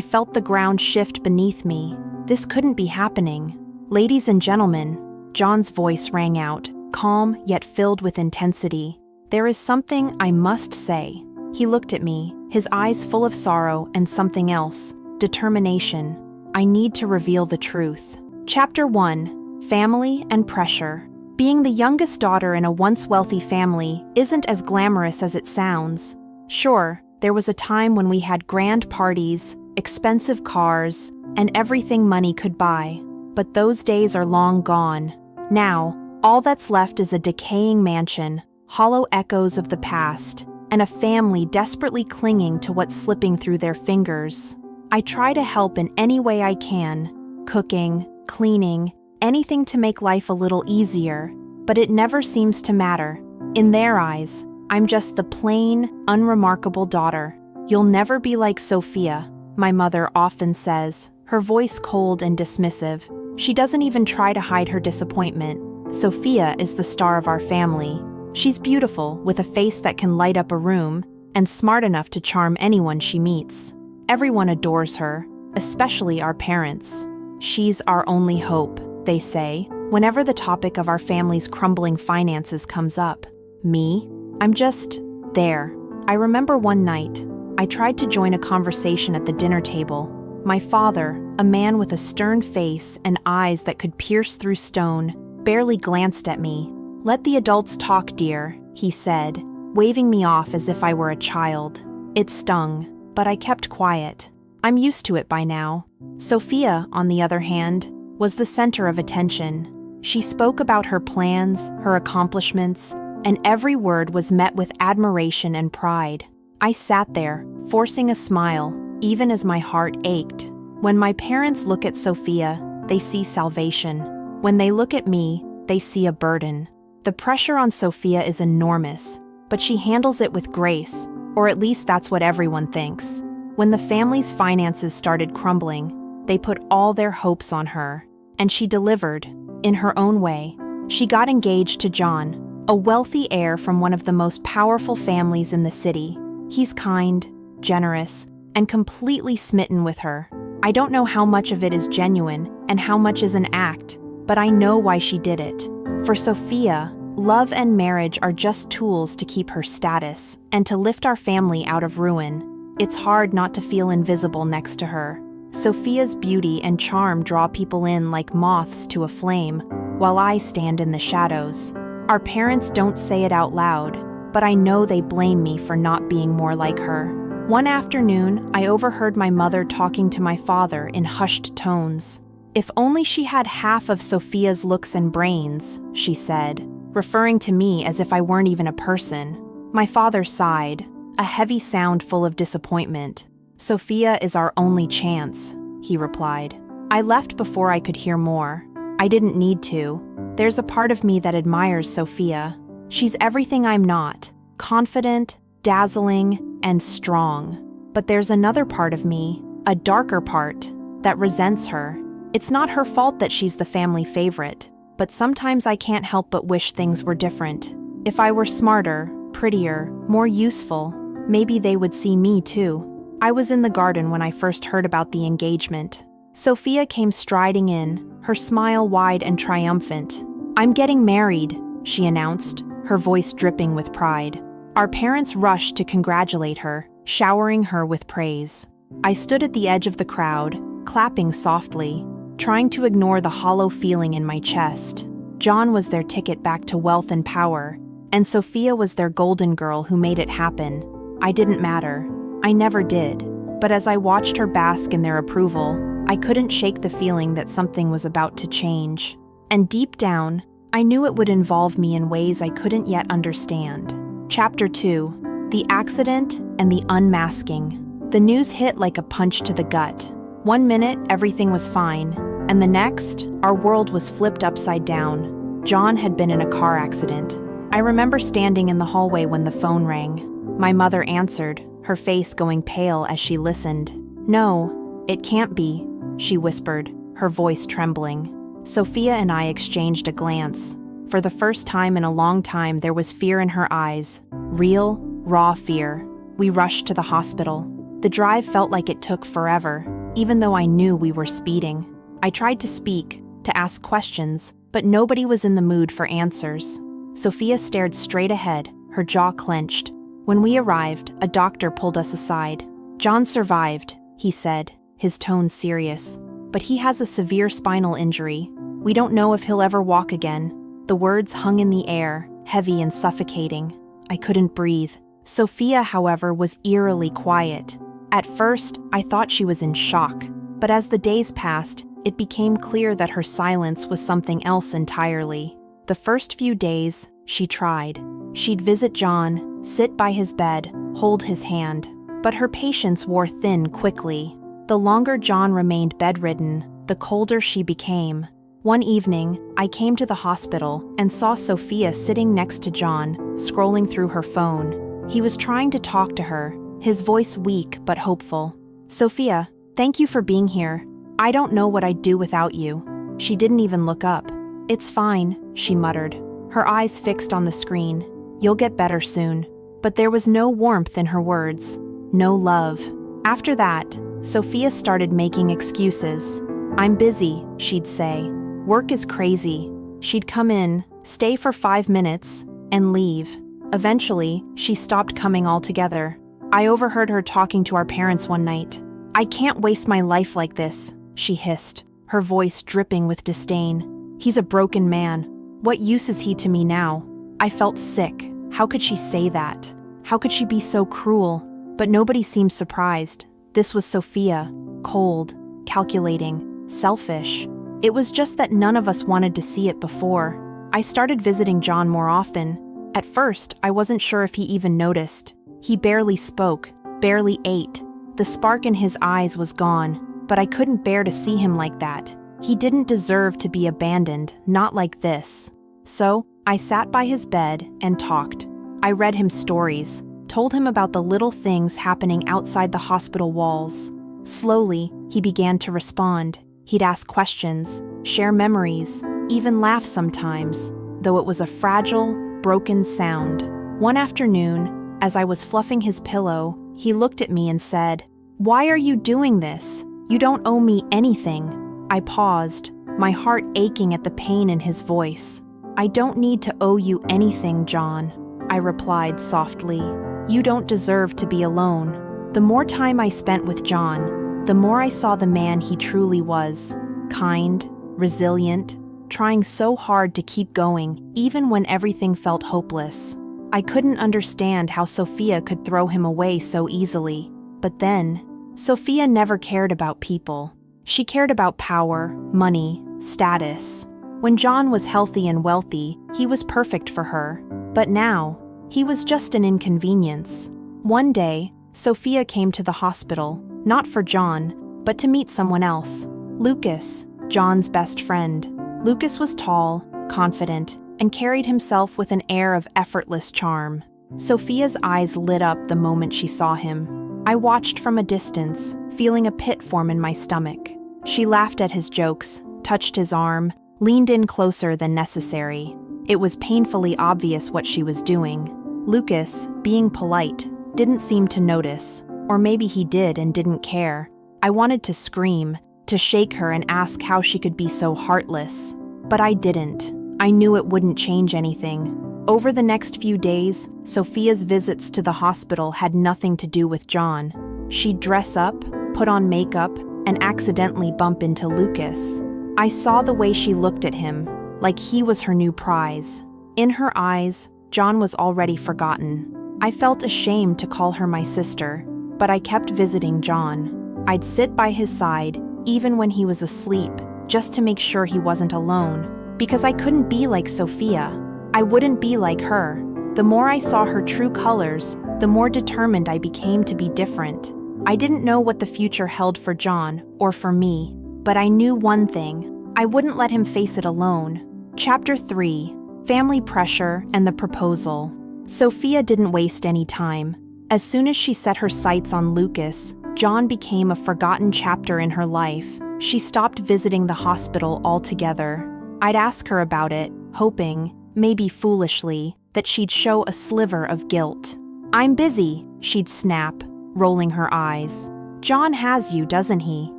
I felt the ground shift beneath me. This couldn't be happening. "Ladies and gentlemen," John's voice rang out, calm yet filled with intensity. "There is something I must say." He looked at me, his eyes full of sorrow and something else, determination. I need to reveal the truth. Chapter 1: Family and Pressure. Being the youngest daughter in a once wealthy family isn't as glamorous as it sounds. Sure, there was a time when we had grand parties, expensive cars, and everything money could buy. But those days are long gone. Now, all that's left is a decaying mansion, hollow echoes of the past, and a family desperately clinging to what's slipping through their fingers. I try to help in any way I can, cooking, cleaning, anything to make life a little easier, but it never seems to matter. In their eyes, I'm just the plain, unremarkable daughter. "You'll never be like Sophia," my mother often says, her voice cold and dismissive. She doesn't even try to hide her disappointment. Sophia is the star of our family. She's beautiful, with a face that can light up a room, and smart enough to charm anyone she meets. Everyone adores her, especially our parents. "She's our only hope," they say, whenever the topic of our family's crumbling finances comes up. Me? I'm just there. I remember one night, I tried to join a conversation at the dinner table. My father, a man with a stern face and eyes that could pierce through stone, barely glanced at me. "Let the adults talk, dear," he said, waving me off as if I were a child. It stung, but I kept quiet. I'm used to it by now. Sophia, on the other hand, was the center of attention. She spoke about her plans, her accomplishments, and every word was met with admiration and pride. I sat there, forcing a smile, even as my heart ached. When my parents look at Sophia, they see salvation. When they look at me, they see a burden. The pressure on Sophia is enormous, but she handles it with grace, or at least that's what everyone thinks. When the family's finances started crumbling, they put all their hopes on her, and she delivered, in her own way. She got engaged to John, a wealthy heir from one of the most powerful families in the city. He's kind, generous, and completely smitten with her. I don't know how much of it is genuine and how much is an act, but I know why she did it. For Sophia, love and marriage are just tools to keep her status and to lift our family out of ruin. It's hard not to feel invisible next to her. Sophia's beauty and charm draw people in like moths to a flame, while I stand in the shadows. Our parents don't say it out loud, but I know they blame me for not being more like her. One afternoon, I overheard my mother talking to my father in hushed tones. "If only she had half of Sophia's looks and brains," she said, referring to me as if I weren't even a person. My father sighed, a heavy sound full of disappointment. "Sophia is our only chance," he replied. I left before I could hear more. I didn't need to. There's a part of me that admires Sophia. She's everything I'm not, confident, dazzling, and strong. But there's another part of me, a darker part, that resents her. It's not her fault that she's the family favorite, but sometimes I can't help but wish things were different. If I were smarter, prettier, more useful, maybe they would see me too. I was in the garden when I first heard about the engagement. Sophia came striding in, her smile wide and triumphant. "I'm getting married," she announced, her voice dripping with pride. Our parents rushed to congratulate her, showering her with praise. I stood at the edge of the crowd, clapping softly, trying to ignore the hollow feeling in my chest. John was their ticket back to wealth and power, and Sophia was their golden girl who made it happen. I didn't matter. I never did. But as I watched her bask in their approval, I couldn't shake the feeling that something was about to change. And deep down, I knew it would involve me in ways I couldn't yet understand. Chapter 2: The Accident and the Unmasking. The news hit like a punch to the gut. One minute, everything was fine, and the next, our world was flipped upside down. John had been in a car accident. I remember standing in the hallway when the phone rang. My mother answered, her face going pale as she listened. "No, it can't be," she whispered, her voice trembling. Sophia and I exchanged a glance. For the first time in a long time, there was fear in her eyes. Real, raw fear. We rushed to the hospital. The drive felt like it took forever, even though I knew we were speeding. I tried to speak, to ask questions, but nobody was in the mood for answers. Sophia stared straight ahead, her jaw clenched. When we arrived, a doctor pulled us aside. "John survived," he said, his tone serious. "But he has a severe spinal injury. We don't know if he'll ever walk again." The words hung in the air, heavy and suffocating. I couldn't breathe. Sophia, however, was eerily quiet. At first, I thought she was in shock, but as the days passed, it became clear that her silence was something else entirely. The first few days, she tried. She'd visit John, sit by his bed, hold his hand. But her patience wore thin quickly. The longer John remained bedridden, the colder she became. One evening, I came to the hospital and saw Sophia sitting next to John, scrolling through her phone. He was trying to talk to her, his voice weak but hopeful. "Sophia, thank you for being here. I don't know what I'd do without you." She didn't even look up. "It's fine," she muttered, her eyes fixed on the screen. "You'll get better soon." But there was no warmth in her words, no love. After that, Sophia started making excuses. "I'm busy," she'd say. "Work is crazy." She'd come in, stay for 5 minutes, and leave. Eventually, she stopped coming altogether. I overheard her talking to our parents one night. "I can't waste my life like this," she hissed, her voice dripping with disdain. "He's a broken man. What use is he to me now?" I felt sick. How could she say that? How could she be so cruel? But nobody seemed surprised. This was Sophia, cold, calculating, selfish. It was just that none of us wanted to see it before. I started visiting John more often. At first, I wasn't sure if he even noticed. He barely spoke, barely ate. The spark in his eyes was gone, but I couldn't bear to see him like that. He didn't deserve to be abandoned, not like this. So, I sat by his bed and talked. I read him stories, told him about the little things happening outside the hospital walls. Slowly, he began to respond. He'd ask questions, share memories, even laugh sometimes, though it was a fragile, broken sound. One afternoon, as I was fluffing his pillow, he looked at me and said, "Why are you doing this? You don't owe me anything." I paused, my heart aching at the pain in his voice. "I don't need to owe you anything, John," I replied softly. "You don't deserve to be alone." The more time I spent with John, the more I saw the man he truly was. Kind, resilient, trying so hard to keep going, even when everything felt hopeless. I couldn't understand how Sophia could throw him away so easily. But then, Sophia never cared about people. She cared about power, money, status. When John was healthy and wealthy, he was perfect for her. But now, he was just an inconvenience. One day, Sophia came to the hospital, not for John, but to meet someone else. Lucas, John's best friend. Lucas was tall, confident, and carried himself with an air of effortless charm. Sophia's eyes lit up the moment she saw him. I watched from a distance, feeling a pit form in my stomach. She laughed at his jokes, touched his arm, leaned in closer than necessary. It was painfully obvious what she was doing. Lucas, being polite, didn't seem to notice, or maybe he did and didn't care. I wanted to scream, to shake her and ask how she could be so heartless. But I didn't. I knew it wouldn't change anything. Over the next few days, Sophia's visits to the hospital had nothing to do with John. She'd dress up, put on makeup, and accidentally bump into Lucas. I saw the way she looked at him, like he was her new prize. In her eyes, John was already forgotten. I felt ashamed to call her my sister, but I kept visiting John. I'd sit by his side, even when he was asleep, just to make sure he wasn't alone, because I couldn't be like Sophia. I wouldn't be like her. The more I saw her true colors, the more determined I became to be different. I didn't know what the future held for John, or for me, but I knew one thing. I wouldn't let him face it alone. Chapter 3. Family Pressure and the Proposal. Sophia didn't waste any time. As soon as she set her sights on Lucas, John became a forgotten chapter in her life. She stopped visiting the hospital altogether. I'd ask her about it, hoping, maybe foolishly, that she'd show a sliver of guilt. "I'm busy," she'd snap, rolling her eyes. "John has you, doesn't he?"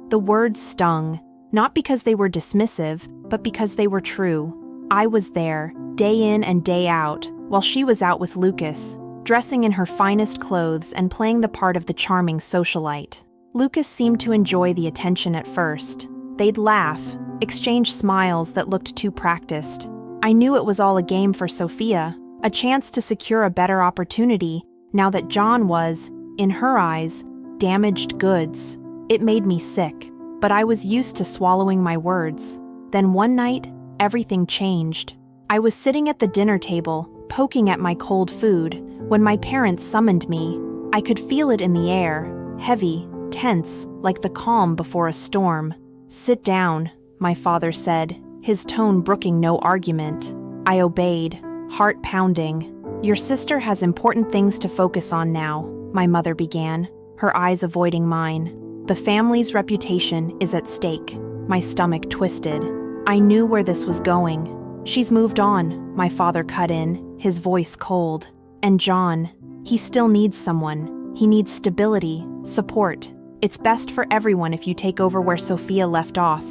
The words stung, not because they were dismissive, but because they were true. I was there, day in and day out, while she was out with Lucas, dressing in her finest clothes and playing the part of the charming socialite. Lucas seemed to enjoy the attention at first. They'd laugh, exchange smiles that looked too practiced. I knew it was all a game for Sophia, a chance to secure a better opportunity now that John was, in her eyes, damaged goods. It made me sick, but I was used to swallowing my words. Then one night, everything changed. I was sitting at the dinner table, poking at my cold food, when my parents summoned me. I could feel it in the air, heavy, tense, like the calm before a storm. "Sit down," my father said, his tone brooking no argument. I obeyed, heart pounding. "Your sister has important things to focus on now," my mother began, her eyes avoiding mine. "The family's reputation is at stake." My stomach twisted. I knew where this was going. "She's moved on," my father cut in, his voice cold. "And John, he still needs someone. He needs stability, support. It's best for everyone if you take over where Sophia left off."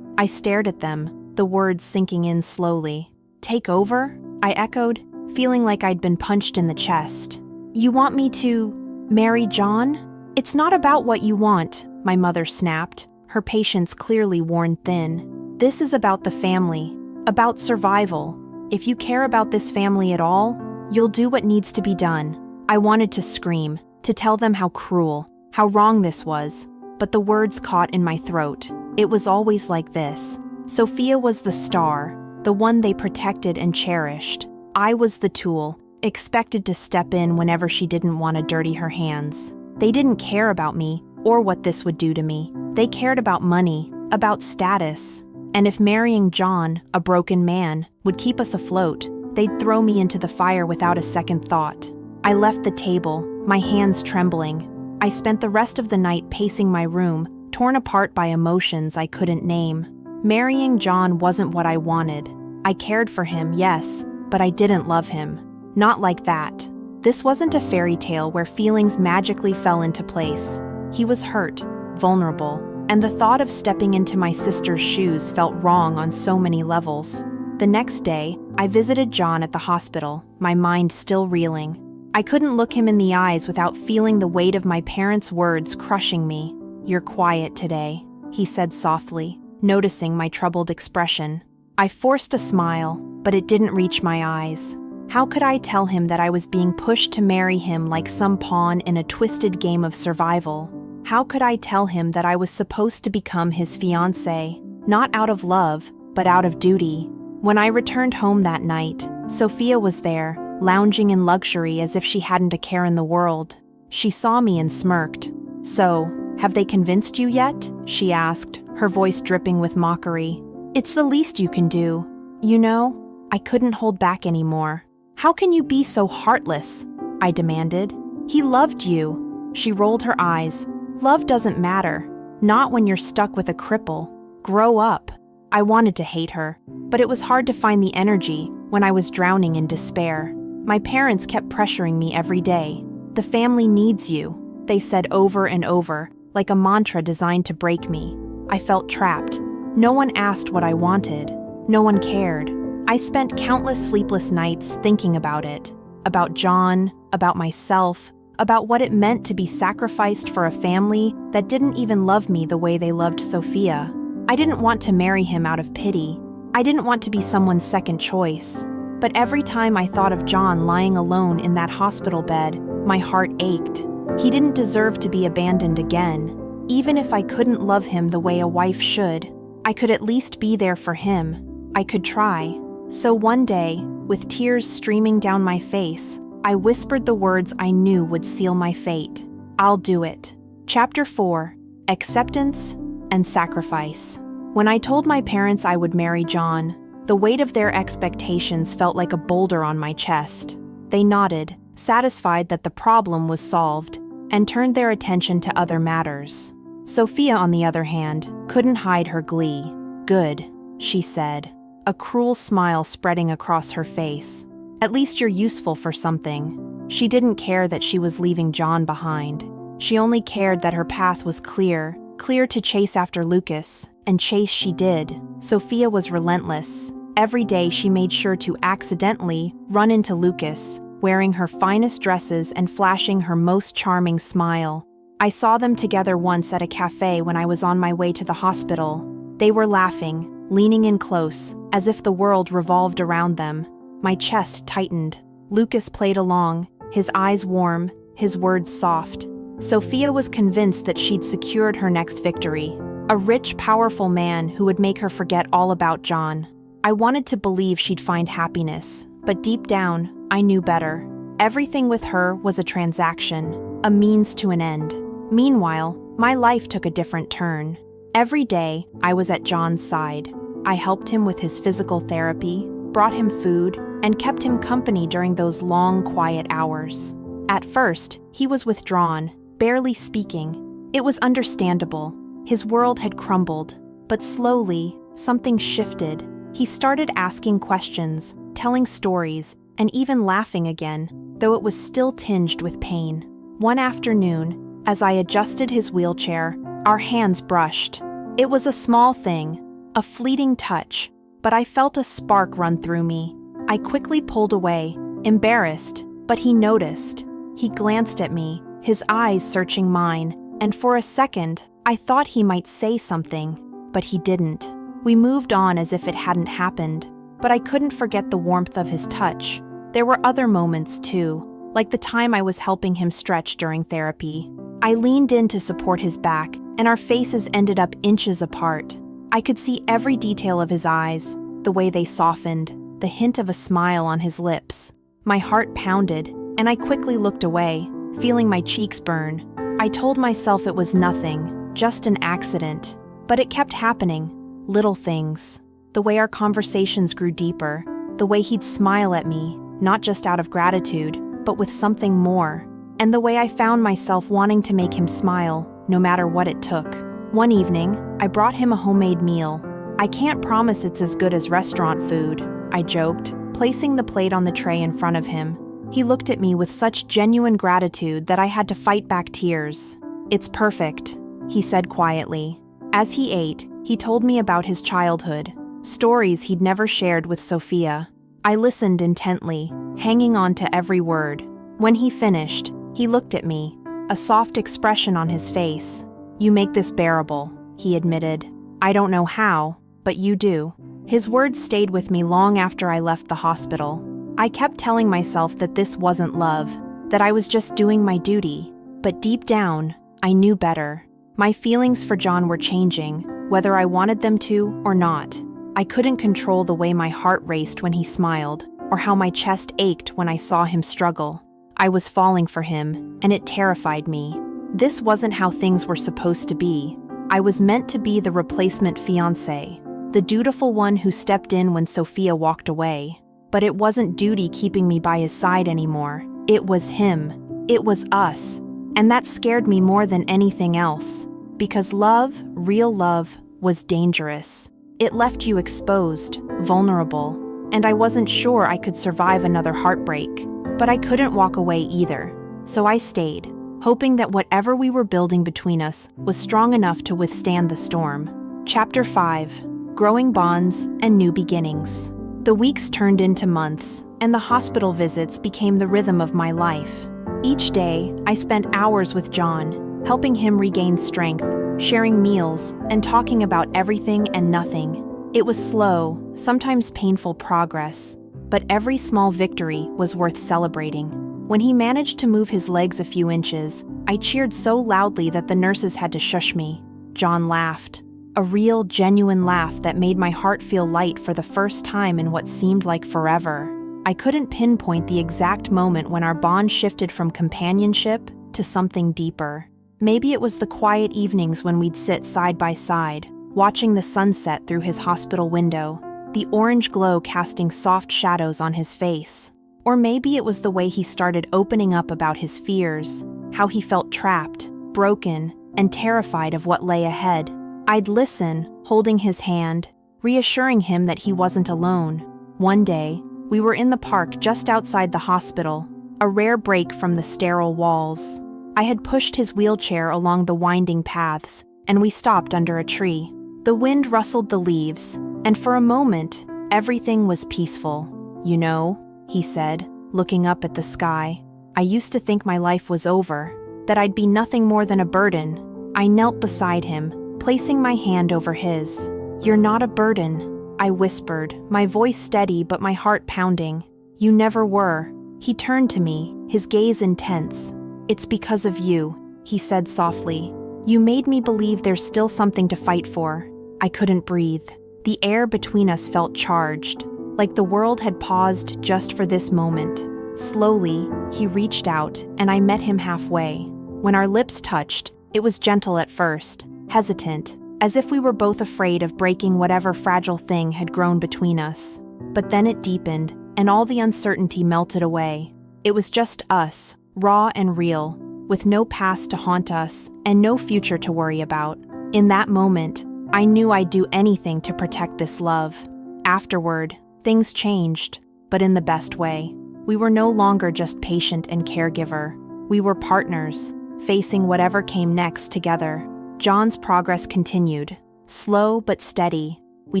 I stared at them, the words sinking in slowly. "Take over?" I echoed, feeling like I'd been punched in the chest. "You want me to marry John?" "It's not about what you want," my mother snapped, her patience clearly worn thin. "This is about the family, about survival. If you care about this family at all, you'll do what needs to be done." I wanted to scream, to tell them how cruel, how wrong this was, but the words caught in my throat. It was always like this. Sophia was the star, the one they protected and cherished. I was the tool, expected to step in whenever she didn't want to dirty her hands. They didn't care about me, or what this would do to me. They cared about money, about status. And if marrying John, a broken man, would keep us afloat, they'd throw me into the fire without a second thought. I left the table, my hands trembling. I spent the rest of the night pacing my room, torn apart by emotions I couldn't name. Marrying John wasn't what I wanted. I cared for him, yes, but I didn't love him. Not like that. This wasn't a fairy tale where feelings magically fell into place. He was hurt, vulnerable, and the thought of stepping into my sister's shoes felt wrong on so many levels. The next day, I visited John at the hospital, my mind still reeling. I couldn't look him in the eyes without feeling the weight of my parents' words crushing me. "You're quiet today," he said softly, noticing my troubled expression. I forced a smile, but it didn't reach my eyes. How could I tell him that I was being pushed to marry him like some pawn in a twisted game of survival? How could I tell him that I was supposed to become his fiancé, not out of love, but out of duty? When I returned home that night, Sophia was there, lounging in luxury as if she hadn't a care in the world. She saw me and smirked. "So, have they convinced you yet?" she asked, her voice dripping with mockery. "It's the least you can do." "You know," I couldn't hold back anymore. "How can you be so heartless?" I demanded. "He loved you." She rolled her eyes. "Love doesn't matter. Not when you're stuck with a cripple. Grow up." I wanted to hate her, but it was hard to find the energy when I was drowning in despair. My parents kept pressuring me every day. "The family needs you," they said over and over, like a mantra designed to break me. I felt trapped. No one asked what I wanted. No one cared. I spent countless sleepless nights thinking about it. About John, about myself, about what it meant to be sacrificed for a family that didn't even love me the way they loved Sophia. I didn't want to marry him out of pity. I didn't want to be someone's second choice. But every time I thought of John lying alone in that hospital bed, my heart ached. He didn't deserve to be abandoned again. Even if I couldn't love him the way a wife should, I could at least be there for him. I could try. So one day, with tears streaming down my face, I whispered the words I knew would seal my fate. "I'll do it." Chapter 4: Acceptance and Sacrifice. When I told my parents I would marry John, the weight of their expectations felt like a boulder on my chest. They nodded, satisfied that the problem was solved, and turned their attention to other matters. Sophia, on the other hand, couldn't hide her glee. "Good," she said, a cruel smile spreading across her face. "At least you're useful for something." She didn't care that she was leaving John behind. She only cared that her path was clear to chase after Lucas, and chase she did. Sophia was relentless. Every day she made sure to accidentally run into Lucas, wearing her finest dresses and flashing her most charming smile. I saw them together once at a cafe when I was on my way to the hospital. They were laughing, leaning in close, as if the world revolved around them. My chest tightened. Lucas played along, his eyes warm, his words soft. Sophia was convinced that she'd secured her next victory. A rich, powerful man who would make her forget all about John. I wanted to believe she'd find happiness, but deep down, I knew better. Everything with her was a transaction, a means to an end. Meanwhile, my life took a different turn. Every day, I was at John's side. I helped him with his physical therapy, brought him food, and kept him company during those long, quiet hours. At first, he was withdrawn, barely speaking. It was understandable. His world had crumbled. But slowly, something shifted. He started asking questions, telling stories, and even laughing again, though it was still tinged with pain. One afternoon, as I adjusted his wheelchair, our hands brushed. It was a small thing, a fleeting touch, but I felt a spark run through me. I quickly pulled away, embarrassed, but he noticed. He glanced at me, his eyes searching mine, and for a second, I thought he might say something, but he didn't. We moved on as if it hadn't happened, but I couldn't forget the warmth of his touch. There were other moments too, like the time I was helping him stretch during therapy. I leaned in to support his back, and our faces ended up inches apart. I could see every detail of his eyes, the way they softened, the hint of a smile on his lips. My heart pounded, and I quickly looked away, feeling my cheeks burn. I told myself it was nothing, just an accident. But it kept happening. Little things. The way our conversations grew deeper. The way he'd smile at me, not just out of gratitude, but with something more. And the way I found myself wanting to make him smile, no matter what it took. One evening, I brought him a homemade meal. I can't promise it's as good as restaurant food, I joked, placing the plate on the tray in front of him. He looked at me with such genuine gratitude that I had to fight back tears. "It's perfect," he said quietly. As he ate, he told me about his childhood, stories he'd never shared with Sophia. I listened intently, hanging on to every word. When he finished, he looked at me, a soft expression on his face. "You make this bearable," he admitted. "I don't know how, but you do." His words stayed with me long after I left the hospital. I kept telling myself that this wasn't love, that I was just doing my duty. But deep down, I knew better. My feelings for John were changing, whether I wanted them to or not. I couldn't control the way my heart raced when he smiled, or how my chest ached when I saw him struggle. I was falling for him, and it terrified me. This wasn't how things were supposed to be. I was meant to be the replacement fiancé, the dutiful one who stepped in when Sophia walked away. But it wasn't duty keeping me by his side anymore. It was him. It was us. And that scared me more than anything else. Because love, real love, was dangerous. It left you exposed, vulnerable, and I wasn't sure I could survive another heartbreak. But I couldn't walk away either. So I stayed, hoping that whatever we were building between us was strong enough to withstand the storm. Chapter 5. Growing Bonds and New Beginnings. The weeks turned into months, and the hospital visits became the rhythm of my life. Each day, I spent hours with John, helping him regain strength, sharing meals, and talking about everything and nothing. It was slow, sometimes painful progress, but every small victory was worth celebrating. When he managed to move his legs a few inches, I cheered so loudly that the nurses had to shush me. John laughed. A real, genuine laugh that made my heart feel light for the first time in what seemed like forever. I couldn't pinpoint the exact moment when our bond shifted from companionship to something deeper. Maybe it was the quiet evenings when we'd sit side by side, watching the sunset through his hospital window, the orange glow casting soft shadows on his face. Or maybe it was the way he started opening up about his fears, how he felt trapped, broken, and terrified of what lay ahead. I'd listen, holding his hand, reassuring him that he wasn't alone. One day, we were in the park just outside the hospital, a rare break from the sterile walls. I had pushed his wheelchair along the winding paths, and we stopped under a tree. The wind rustled the leaves, and for a moment, everything was peaceful. "You know," he said, looking up at the sky, "I used to think my life was over, that I'd be nothing more than a burden." I knelt beside him, placing my hand over his. "You're not a burden," I whispered, my voice steady but my heart pounding. "You never were." He turned to me, his gaze intense. "It's because of you," he said softly. "You made me believe there's still something to fight for." I couldn't breathe. The air between us felt charged, like the world had paused just for this moment. Slowly, he reached out, and I met him halfway. When our lips touched, it was gentle at first, hesitant, as if we were both afraid of breaking whatever fragile thing had grown between us. But then it deepened, and all the uncertainty melted away. It was just us, raw and real, with no past to haunt us and no future to worry about. In that moment, I knew I'd do anything to protect this love. Afterward, things changed, but in the best way. We were no longer just patient and caregiver. We were partners, facing whatever came next together. John's progress continued, slow but steady. We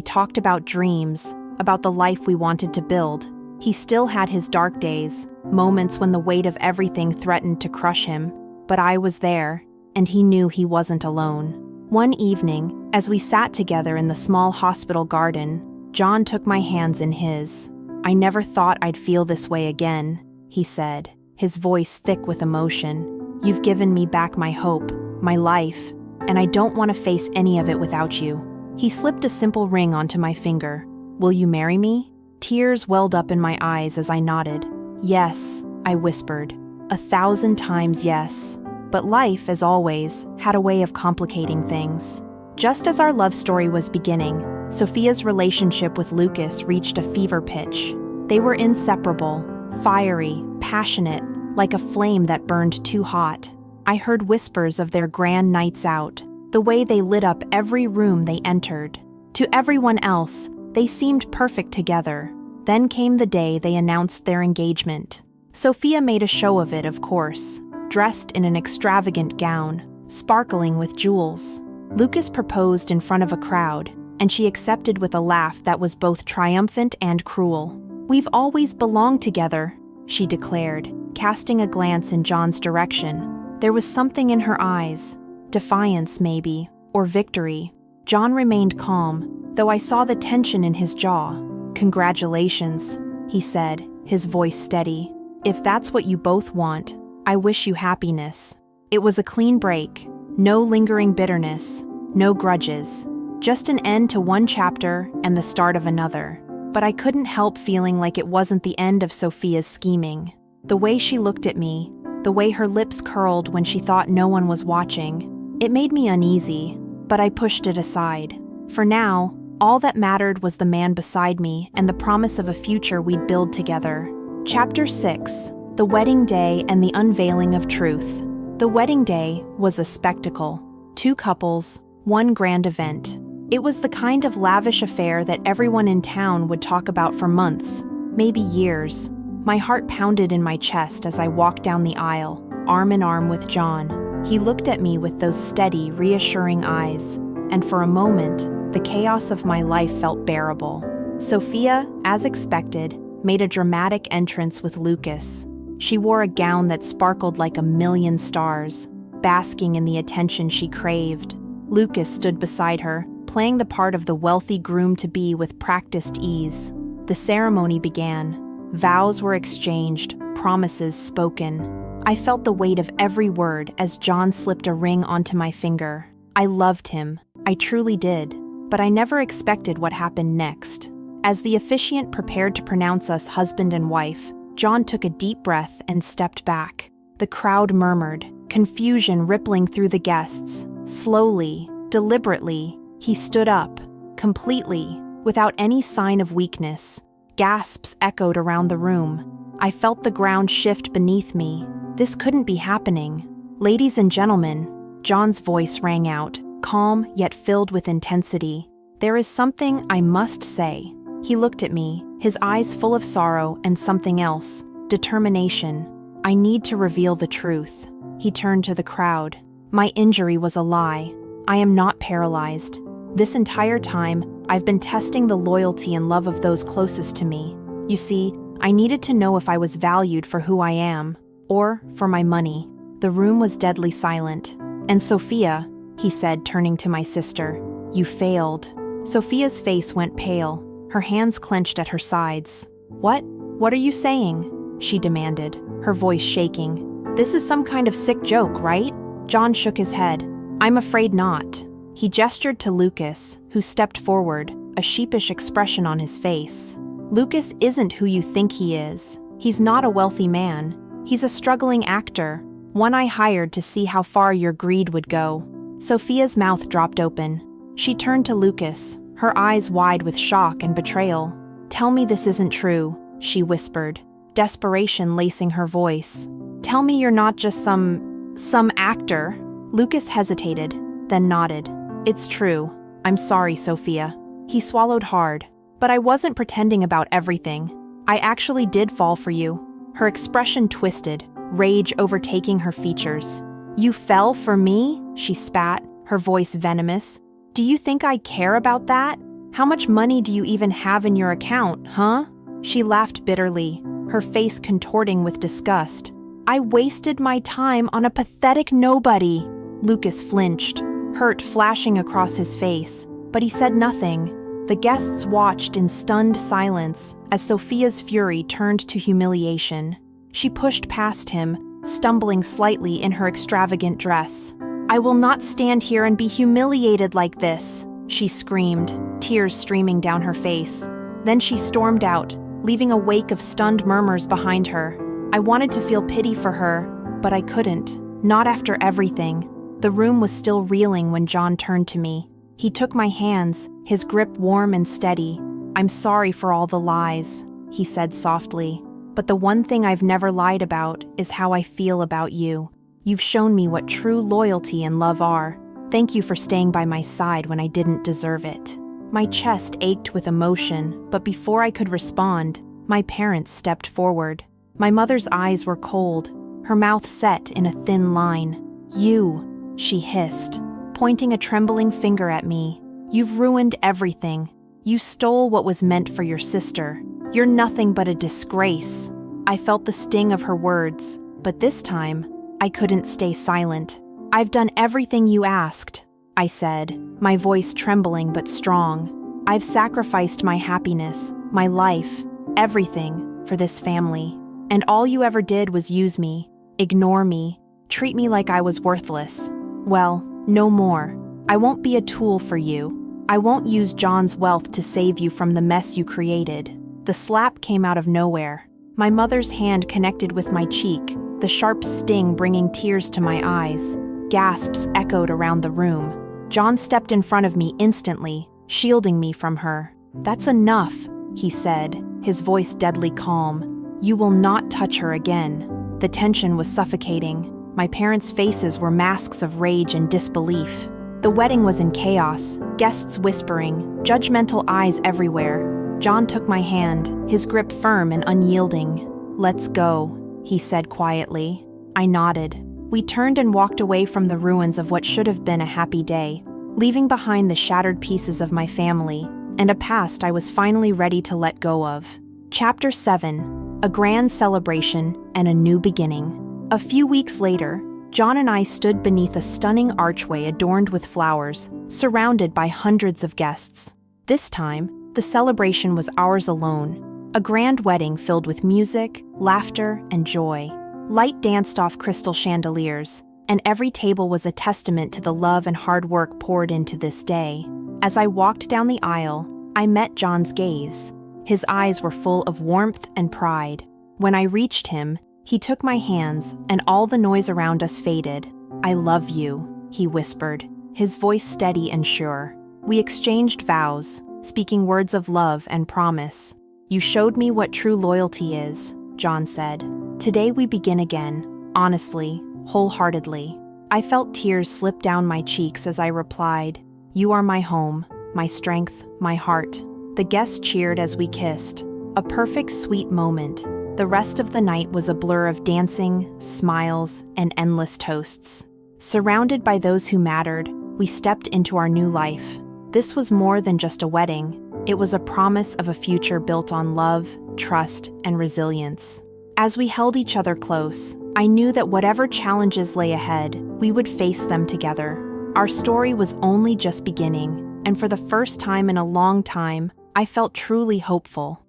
talked about dreams, about the life we wanted to build. He still had his dark days, moments when the weight of everything threatened to crush him, but I was there, and he knew he wasn't alone. One evening, as we sat together in the small hospital garden, John took my hands in his. "I never thought I'd feel this way again," he said, his voice thick with emotion. "You've given me back my hope, my life, and I don't want to face any of it without you." He slipped a simple ring onto my finger. "Will you marry me?" Tears welled up in my eyes as I nodded. "Yes," I whispered. 1,000 times yes. But life, as always, had a way of complicating things. Just as our love story was beginning, Sophia's relationship with Lucas reached a fever pitch. They were inseparable, fiery, passionate, like a flame that burned too hot. I heard whispers of their grand nights out, the way they lit up every room they entered. To everyone else, they seemed perfect together. Then came the day they announced their engagement. Sophia made a show of it, of course, dressed in an extravagant gown, sparkling with jewels. Lucas proposed in front of a crowd, and she accepted with a laugh that was both triumphant and cruel. "We've always belonged together," she declared, casting a glance in John's direction. There was something in her eyes, defiance maybe, or victory. John remained calm, though I saw the tension in his jaw. "Congratulations," he said, his voice steady. "If that's what you both want, I wish you happiness." It was a clean break, no lingering bitterness, no grudges, just an end to one chapter and the start of another. But I couldn't help feeling like it wasn't the end of Sophia's scheming. The way she looked at me, the way her lips curled when she thought no one was watching, it made me uneasy, but I pushed it aside. For now, all that mattered was the man beside me and the promise of a future we'd build together. Chapter 6. The Wedding Day and the Unveiling of Truth. The wedding day was a spectacle. 2 couples, 1 grand event. It was the kind of lavish affair that everyone in town would talk about for months, maybe years. My heart pounded in my chest as I walked down the aisle, arm in arm with John. He looked at me with those steady, reassuring eyes, and for a moment, the chaos of my life felt bearable. Sophia, as expected, made a dramatic entrance with Lucas. She wore a gown that sparkled like 1,000,000 stars, basking in the attention she craved. Lucas stood beside her, playing the part of the wealthy groom-to-be with practiced ease. The ceremony began. Vows were exchanged, promises spoken. I felt the weight of every word as John slipped a ring onto my finger. I loved him, I truly did, but I never expected what happened next. As the officiant prepared to pronounce us husband and wife, John took a deep breath and stepped back. The crowd murmured, confusion rippling through the guests. Slowly, deliberately, he stood up, completely, without any sign of weakness. Gasps echoed around the room. I felt the ground shift beneath me. This couldn't be happening. "Ladies and gentlemen," John's voice rang out, calm yet filled with intensity. "There is something I must say." He looked at me, his eyes full of sorrow and something else, determination. "I need to reveal the truth." He turned to the crowd. My injury was a lie. I am not paralyzed. This entire time, I've been testing the loyalty and love of those closest to me. You see, I needed to know if I was valued for who I am, or for my money. The room was deadly silent. And Sophia, he said, turning to my sister, you failed. Sophia's face went pale, her hands clenched at her sides. What? What are you saying? She demanded, her voice shaking. This is some kind of sick joke, right? John shook his head. I'm afraid not. He gestured to Lucas, who stepped forward, a sheepish expression on his face. Lucas isn't who you think he is. He's not a wealthy man. He's a struggling actor, one I hired to see how far your greed would go. Sophia's mouth dropped open. She turned to Lucas, her eyes wide with shock and betrayal. Tell me this isn't true, she whispered, desperation lacing her voice. Tell me you're not just some actor. Lucas hesitated, then nodded. It's true. I'm sorry, Sophia. He swallowed hard. But I wasn't pretending about everything. I actually did fall for you. Her expression twisted, rage overtaking her features. You fell for me? She spat, her voice venomous. Do you think I care about that? How much money do you even have in your account, huh? She laughed bitterly, her face contorting with disgust. I wasted my time on a pathetic nobody. Lucas flinched, hurt flashing across his face, but he said nothing. The guests watched in stunned silence as Sophia's fury turned to humiliation. She pushed past him, stumbling slightly in her extravagant dress. I will not stand here and be humiliated like this, she screamed, tears streaming down her face. Then she stormed out, leaving a wake of stunned murmurs behind her. I wanted to feel pity for her, but I couldn't, not after everything. The room was still reeling when John turned to me. He took my hands, his grip warm and steady. I'm sorry for all the lies, he said softly. But the one thing I've never lied about is how I feel about you. You've shown me what true loyalty and love are. Thank you for staying by my side when I didn't deserve it. My chest ached with emotion, but before I could respond, my parents stepped forward. My mother's eyes were cold, her mouth set in a thin line. You, she hissed, pointing a trembling finger at me. You've ruined everything. You stole what was meant for your sister. You're nothing but a disgrace. I felt the sting of her words, but this time, I couldn't stay silent. I've done everything you asked, I said, my voice trembling but strong. I've sacrificed my happiness, my life, everything, for this family. And all you ever did was use me, ignore me, treat me like I was worthless. Well, no more. I won't be a tool for you. I won't use John's wealth to save you from the mess you created. The slap came out of nowhere. My mother's hand connected with my cheek, the sharp sting bringing tears to my eyes. Gasps echoed around the room. John stepped in front of me instantly, shielding me from her. That's enough, he said, his voice deadly calm. You will not touch her again. The tension was suffocating. My parents' faces were masks of rage and disbelief. The wedding was in chaos, guests whispering, judgmental eyes everywhere. John took my hand, his grip firm and unyielding. Let's go, he said quietly. I nodded. We turned and walked away from the ruins of what should have been a happy day, leaving behind the shattered pieces of my family and a past I was finally ready to let go of. Chapter 7: A Grand Celebration and a New Beginning. A few weeks later, John and I stood beneath a stunning archway adorned with flowers, surrounded by hundreds of guests. This time, the celebration was ours alone. A grand wedding filled with music, laughter, and joy. Light danced off crystal chandeliers, and every table was a testament to the love and hard work poured into this day. As I walked down the aisle, I met John's gaze. His eyes were full of warmth and pride. When I reached him, he took my hands, and all the noise around us faded. I love you, he whispered, his voice steady and sure. We exchanged vows, speaking words of love and promise. You showed me what true loyalty is, John said. Today we begin again, honestly, wholeheartedly. I felt tears slip down my cheeks as I replied, You are my home, my strength, my heart. The guests cheered as we kissed. A perfect, sweet moment. The rest of the night was a blur of dancing, smiles, and endless toasts. Surrounded by those who mattered, we stepped into our new life. This was more than just a wedding. It was a promise of a future built on love, trust, and resilience. As we held each other close, I knew that whatever challenges lay ahead, we would face them together. Our story was only just beginning, and for the first time in a long time, I felt truly hopeful.